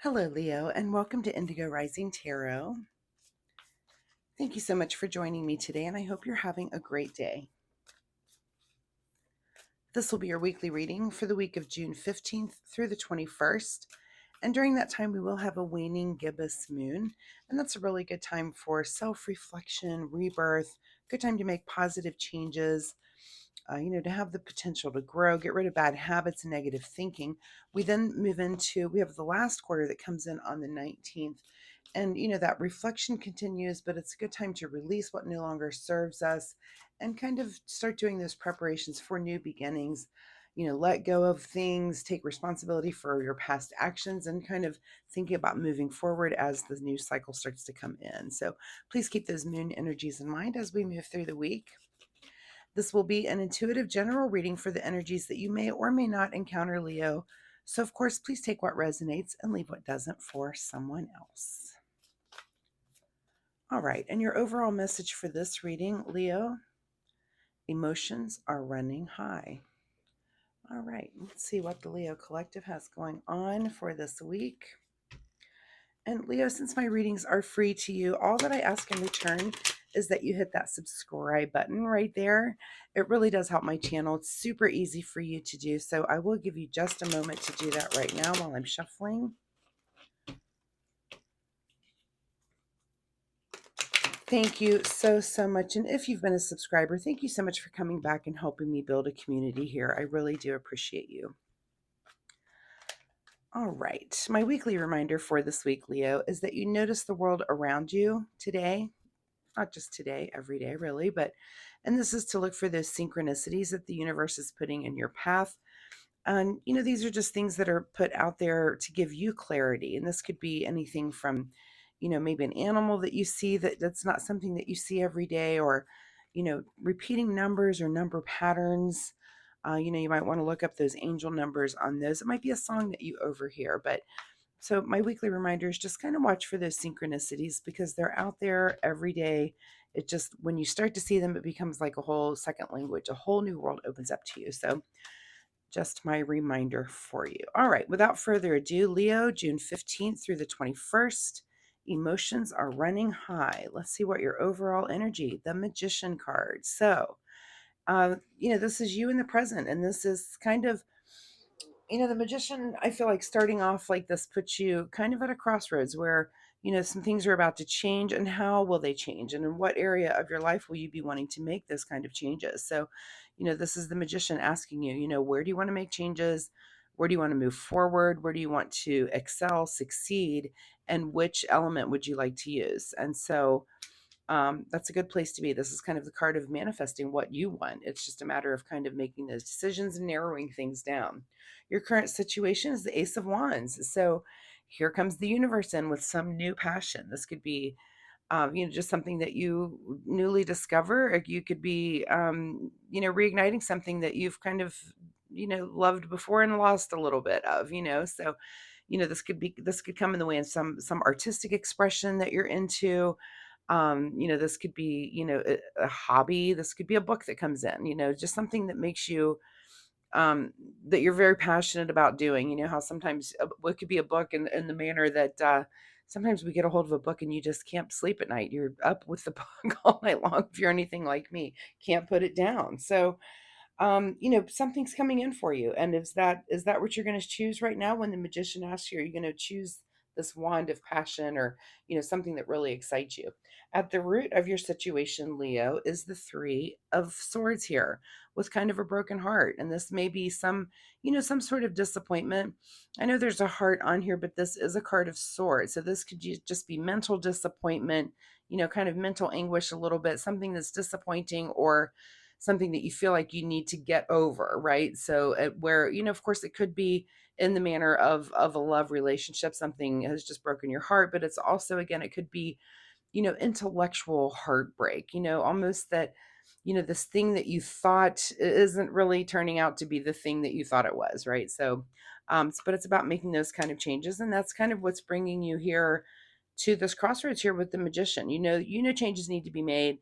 Hello, Leo, and welcome to Indigo Rising Tarot. Thank you so much for joining me today, and I hope you're having a great day. This will be your weekly reading for the week of June 15th through the 21st. And during that time, we will have a waning gibbous moon, and that's a really good time for self-reflection, rebirth, good time to make positive changes, to have the potential to grow, get rid of bad habits and negative thinking. We then move into, we have the last quarter that comes in on the 19th. And, that reflection continues, but it's a good time to release what no longer serves us and kind of start doing those preparations for new beginnings. Let go of things, take responsibility for your past actions, and kind of thinking about moving forward as the new cycle starts to come in. So please keep those moon energies in mind as we move through the week. This will be an intuitive general reading for the energies that you may or may not encounter, Leo. So, of course, please take what resonates and leave what doesn't for someone else. All right, and your overall message for this reading, Leo, emotions are running high. All right, let's see what the Leo Collective has going on for this week. And Leo, since my readings are free to you, all that I ask in return is that you hit that subscribe button right there. It really does help my channel. It's super easy for you to do. So I will give you just a moment to do that right now while I'm shuffling. Thank you so, so much. And if you've been a subscriber, thank you so much for coming back and helping me build a community here. I really do appreciate you. All right. My weekly reminder for this week, Leo, is that you notice the world around you today. Not just today, every day, really, and this is to look for those synchronicities that the universe is putting in your path. And, these are just things that are put out there to give you clarity. And this could be anything from, maybe an animal that you see that's not something that you see every day, or, repeating numbers or number patterns. You might want to look up those angel numbers on those. It might be a song that you overhear, but so my weekly reminder is just kind of watch for those synchronicities because they're out there every day. It just, when you start to see them, it becomes like a whole second language, a whole new world opens up to you. So just my reminder for you. All right, without further ado, Leo, June 15th through the 21st, emotions are running high. Let's see what your overall energy, the Magician card. So, this is you in the present, and this is kind of, the Magician, I feel like starting off like this puts you kind of at a crossroads where, some things are about to change, and how will they change? And in what area of your life will you be wanting to make those kind of changes? So, this is the Magician asking you, where do you want to make changes? Where do you want to move forward? Where do you want to excel, succeed? And which element would you like to use? And so, that's a good place to be. This is kind of the card of manifesting what you want. It's just a matter of kind of making those decisions and narrowing things down. Your current situation is the Ace of Wands. So here comes the universe in with some new passion. This could be, just something that you newly discover. Or you could be, reigniting something that you've kind of, loved before and lost a little bit of, So, this could come in the way of some artistic expression that you're into. This could be, a hobby. This could be a book that comes in, just something that makes you, that you're very passionate about doing. How sometimes it could be a book in the manner that, sometimes we get a hold of a book and you just can't sleep at night. You're up with the book all night long. If you're anything like me, can't put it down. So, something's coming in for you. And is that what you're going to choose right now? When the Magician asks you, are you going to choose this wand of passion, or, something that really excites you? At the root of your situation, Leo, is the Three of Swords here, with kind of a broken heart. And this may be some sort of disappointment. I know there's a heart on here, but this is a card of swords. So this could just be mental disappointment, kind of mental anguish a little bit, something that's disappointing, or something that you feel like you need to get over, right? So where, of course, it could be in the manner of a love relationship, something has just broken your heart, but it's also, again, it could be, intellectual heartbreak, almost that, this thing that you thought isn't really turning out to be the thing that you thought it was, right? So, but it's about making those kind of changes, and that's kind of what's bringing you here to this crossroads here with the Magician. Changes need to be made,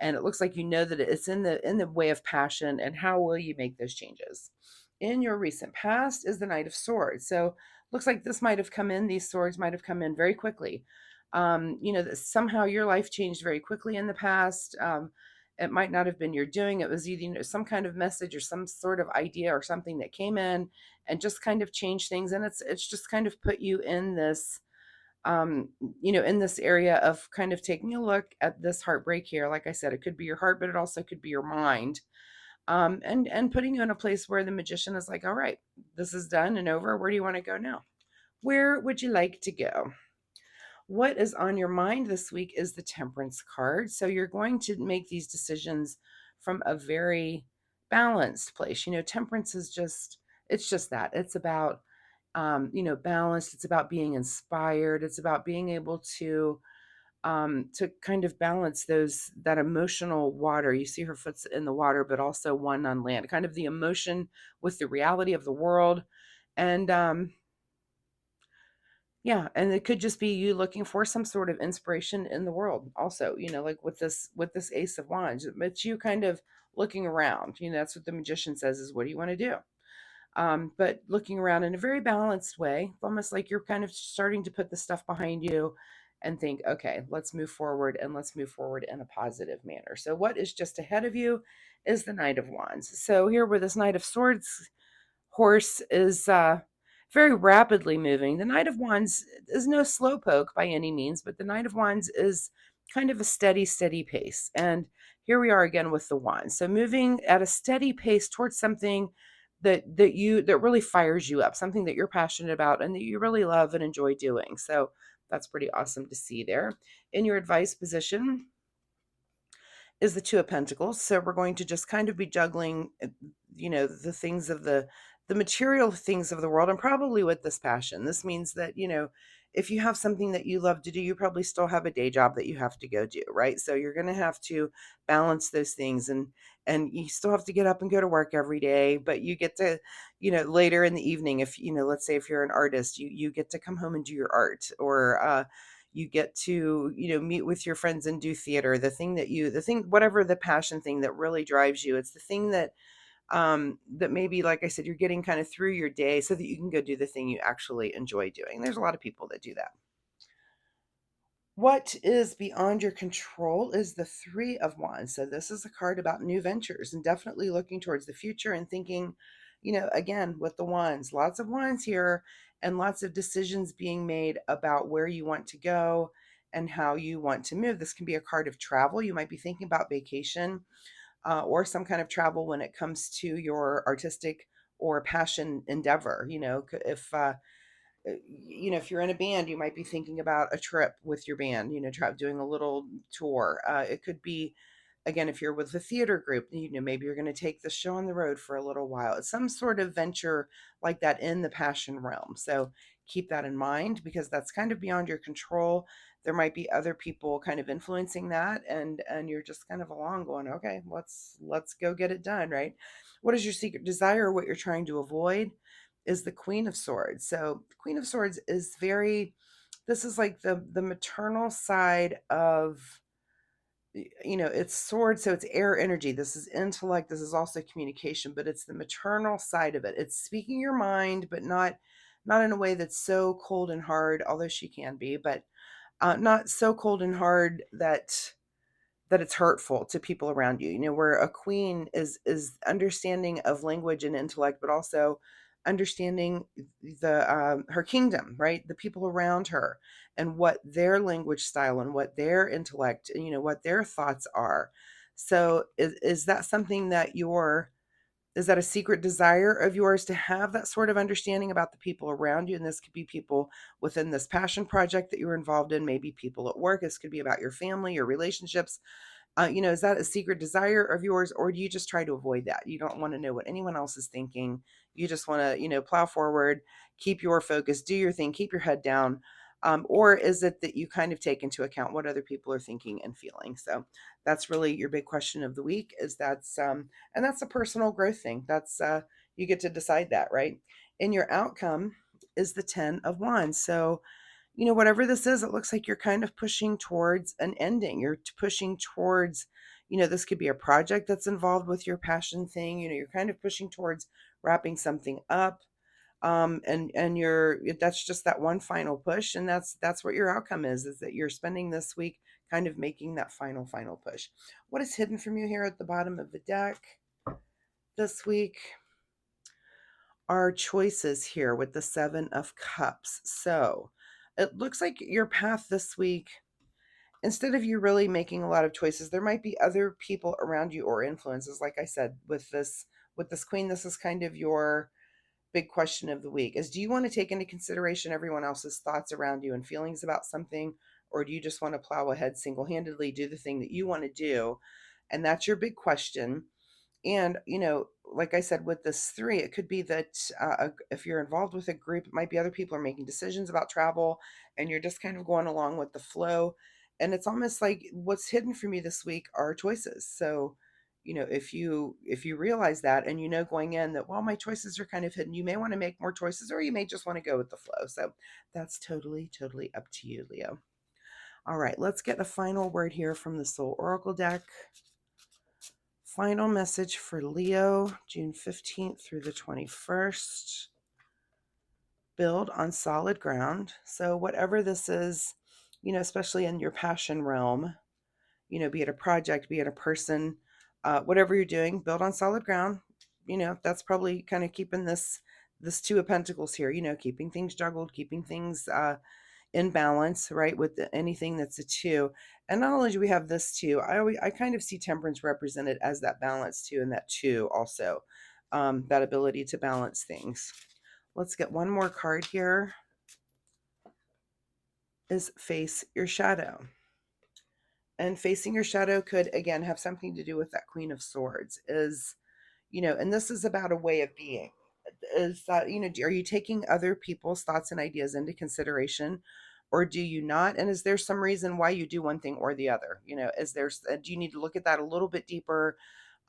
and it looks like that it's in the way of passion. And how will you make those changes? In your recent past is the Knight of Swords. So looks like this might have come in, these swords might have come in very quickly. That somehow your life changed very quickly in the past. It might not have been your doing. It was either, some kind of message or some sort of idea or something that came in and just kind of changed things. And it's just kind of put you in this, um, in this area of kind of taking a look at this heartbreak here. Like I said, it could be your heart, but it also could be your mind. And putting you in a place where the magician is like, all right, this is done and over. Where do you want to go now? Where would you like to go? What is on your mind this week is the Temperance card. So you're going to make these decisions from a very balanced place. Temperance is it's just that. It's about, balanced. It's about being inspired. It's about being able to kind of balance that emotional water. You see her foot's in the water, but also one on land, kind of the emotion with the reality of the world. And yeah, and it could just be you looking for some sort of inspiration in the world also, like with this Ace of Wands. It's you kind of looking around. That's what the magician says is, what do you want to do? But looking around in a very balanced way, almost like you're kind of starting to put the stuff behind you and think, okay, let's move forward, and let's move forward in a positive manner. So what is just ahead of you is the Knight of Wands. So here where this Knight of Swords horse is very rapidly moving. The Knight of Wands is no slowpoke by any means, but the Knight of Wands is kind of a steady, steady pace. And here we are again with the Wands. So moving at a steady pace towards something that really fires you up, something that you're passionate about and that you really love and enjoy doing. So that's pretty awesome to see there. In your advice position is the Two of Pentacles. So we're going to just kind of be juggling, the things of the material things of the world, and probably with this passion. This means that, if you have something that you love to do, you probably still have a day job that you have to go do, right? So you're going to have to balance those things, and you still have to get up and go to work every day, but you get to, later in the evening, if, let's say if you're an artist, you get to come home and do your art, or you get to, meet with your friends and do theater, whatever the passion thing that really drives you. It's the thing that maybe, like I said, you're getting kind of through your day so that you can go do the thing you actually enjoy doing. There's a lot of people that do that. What is beyond your control is the Three of Wands. So this is a card about new ventures and definitely looking towards the future and thinking, again, with the wands, lots of wands here, and lots of decisions being made about where you want to go and how you want to move. This can be a card of travel. You might be thinking about vacation, or some kind of travel when it comes to your artistic or passion endeavor. If you're in a band, you might be thinking about a trip with your band, doing a little tour. It could be, again, if you're with a theater group, maybe you're going to take the show on the road for a little while. It's some sort of venture like that in the passion realm. So keep that in mind, because that's kind of beyond your control. There might be other people kind of influencing that, and you're just kind of along going, okay, let's go get it done, right? What is your secret desire? What you're trying to avoid is the Queen of Swords. So the Queen of Swords is this is like the maternal side of, it's sword, so it's air energy. This is intellect, this is also communication, but it's the maternal side of it. It's speaking your mind, but not in a way that's so cold and hard, although she can be, but not so cold and hard that it's hurtful to people around you. Where a queen is understanding of language and intellect, but also understanding her kingdom, right? The people around her, and what their language style and what their intellect and what their thoughts are. So is that something that is that a secret desire of yours, to have that sort of understanding about the people around you? And this could be people within this passion project that you're involved in, maybe people at work. This could be about your family, your relationships. Is that a secret desire of yours, or do you just try to avoid that? You don't want to know what anyone else is thinking. You just want to, plow forward, keep your focus, do your thing, keep your head down. Or is it that you kind of take into account what other people are thinking and feeling? So that's really your big question of the week. And that's a personal growth thing. You get to decide that, right? And your outcome is the 10 of Wands. So whatever this is, it looks like you're kind of pushing towards an ending. You're pushing towards, this could be a project that's involved with your passion thing. You're kind of pushing towards wrapping something up. And that's just that one final push, and that's what your outcome is that you're spending this week kind of making that final push. What is hidden from you here at the bottom of the deck this week are choices here with the 7 of Cups. So it looks like your path this week, instead of you really making a lot of choices, there might be other people around you or influences. Like I said, with this queen, this is kind of your big question of the week is, do you want to take into consideration everyone else's thoughts around you and feelings about something, or do you just want to plow ahead single-handedly, do the thing that you want to do? And that's your big question. And, like I said, with this 3, it could be that if you're involved with a group, it might be other people are making decisions about travel and you're just kind of going along with the flow. And it's almost like what's hidden from you this week are choices. So, if you realize that, and going in that, well, my choices are kind of hidden, you may want to make more choices, or you may just want to go with the flow. So that's totally, totally up to you, Leo. All right, let's get a final word here from the Soul Oracle deck. Final message for Leo, June 15th through the 21st. Build on solid ground. So whatever this is, especially in your passion realm, be it a project, be it a person, whatever you're doing, build on solid ground. That's probably kind of keeping this 2 of Pentacles here, keeping things juggled, keeping things in balance, right? With anything that's a 2. And not only do we have this 2, I kind of see Temperance represented as that balance too, and that 2 also, that ability to balance things. Let's get one more card here. Is Face Your Shadow. And facing your shadow could, again, have something to do with that Queen of Swords. And this is about a way of being. Is that, are you taking other people's thoughts and ideas into consideration, or do you not? And is there some reason why you do one thing or the other? Do you need to look at that a little bit deeper,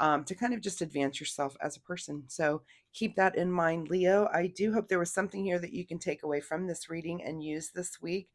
to kind of just advance yourself as a person? So keep that in mind, Leo. I do hope there was something here that you can take away from this reading and use this week.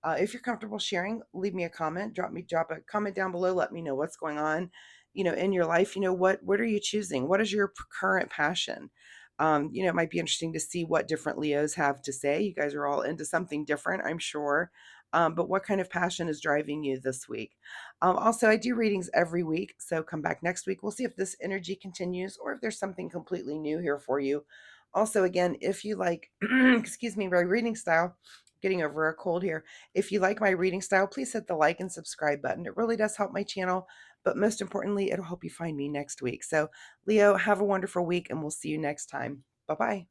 If you're comfortable sharing, leave me a comment. Drop a comment down below. Let me know what's going on, in your life. What are you choosing? What is your current passion? It might be interesting to see what different Leos have to say. You guys are all into something different, I'm sure. But what kind of passion is driving you this week? Also, I do readings every week, so come back next week. We'll see if this energy continues or if there's something completely new here for you. Also, again, if you like, excuse me, my reading style, getting over a cold here. If you like my reading style, please hit the like and subscribe button. It really does help my channel, but most importantly, it'll help you find me next week. So, Leo, have a wonderful week, and we'll see you next time. Bye-bye.